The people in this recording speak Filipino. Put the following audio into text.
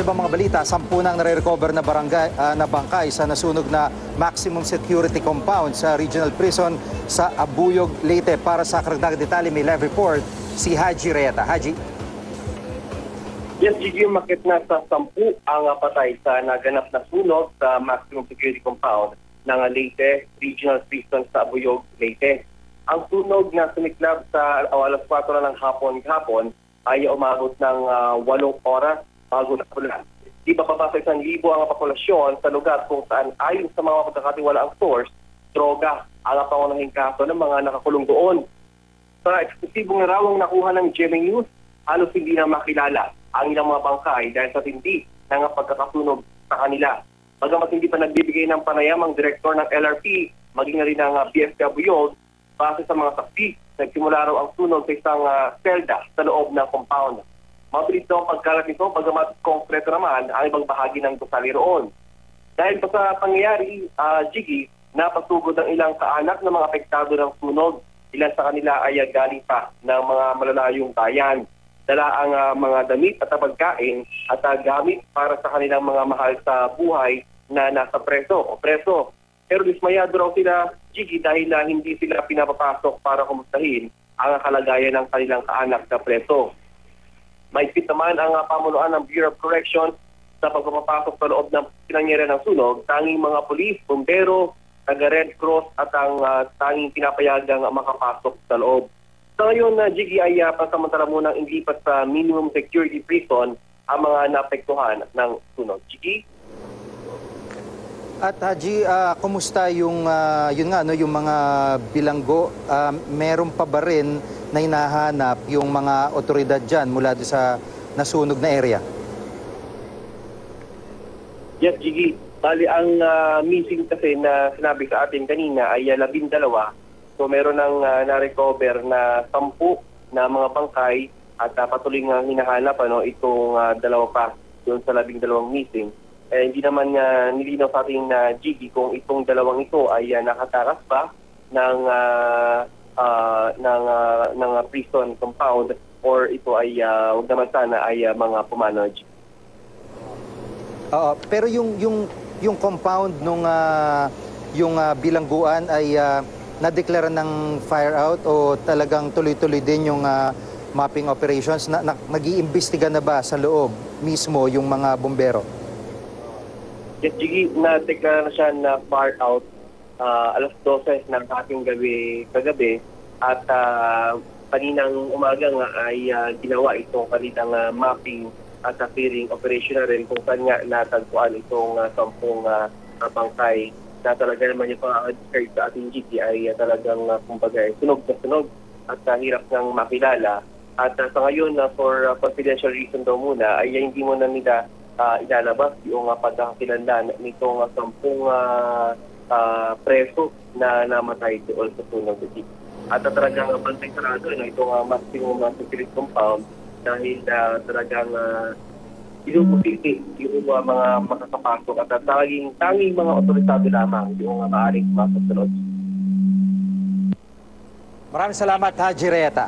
ibang mga balita, 10 nang nare-recover na na bangkay sa nasunog na maximum security compound sa Regional Prison sa Abuyog, Leyte. Para sa karagdagang detalye, may live report si Haji Reyeta. Haji. Yes, Gigi, umakit na sa 10 ang patay sa naganap na sunog sa maximum security compound ng Leyte Regional Prison sa Abuyog, Leyte. Ang sunog na sumiklab sa alas 4 na ng hapon ay umabot ng 8 oras bago napula. Di ba papasa 1,000 ang populasyon sa lugar kung saan ayon sa mga pagkakatiwalaang source, droga ang pangunahing kaso ng mga nakakulong doon. Sa eksklusibong narawang nakuha ng GMA News, halos hindi na makilala ang ilang mga bangkay dahil sa tindi ng pagkakasunog sa kanila. Bagamat hindi pa nagbibigay ng panayam ang direktor ng LRP, maging na rin ang BFW, base sa mga saksi, nagsimula raw ang sunog sa isang selda sa loob ng compound. Mabilis daw ang pagkalat nito, bagamat konkreto naman ang ibang bahagi ng gusali roon. Dahil pa sa pangyayari, Jiggy, napasugod ang ilang kaanak ng mga apektado ng sunog. Ilan sa kanila ay galing pa ng mga malalayong bayan. Dala ang mga damit at pagkain at gamit para sa kanilang mga mahal sa buhay na nasa preso. Pero dismayado raw sila, Jiggy, dahil hindi sila pinapapasok para kumustahin ang kalagayan ng kanilang kaanak na preso. Maigpit naman ang pamunuan ng Bureau of Corrections sa pagpapasok sa loob ng pinangyarihan ng sunog. Tanging mga pulis, bombero, taga-Red Cross at ang tanging pinapayagang makapasok sa loob. Sa ngayon, Jiggy, ay pansamantala munang ilipat sa minimum security prison ang mga naapektuhan ng sunog. Jiggy? At Haji, kumusta yung yung mga bilanggo? Meron pa ba rin na hinahanap yung mga otoridad dyan mula sa nasunog na area? Yes, Jiggy. Bali, ang missing kasi na sinabi sa atin kanina ay 12. So meron ng na-recover na 10 na mga bangkay at patuloy nga hinahanap itong 2 pa doon sa 12 missing. Hindi naman nilinaw sa ating Jiggy kung itong 2 ito ay nakatakas ba ng prison compound or ito ay huwag naman sana ay mga pumanoj. Pero yung compound nung yung bilangguan ay nadeklara ng fire out o talagang tuloy-tuloy din yung mapping operations? Nag-iimbestiga na ba sa loob mismo yung mga bombero? Yes, Jiggy, na-declare na siya na fire out alas 12 ng ating kagabi at kaninang umaga nga ay ginawa itong kanilang mapping at clearing operational rin kung saan nga natagpuan itong 10 bangkay na talaga naman yung pang-describe sa ating Jiggy ay talagang kumbaga sunog na sunog at hirap nang makilala. At sa ngayon, for confidential reason daw muna, ay hindi mo na nila ilalabas yung pagkakakilanlan nitong 10 preso na namatay doon sa sunog. At talagang bantay sarado itong maximum security compound dahil talagang inuusiti yung mga makakapasok at tanging mga otoridad lamang yung maaaring makasunod. Maraming salamat, Haji Reyeta.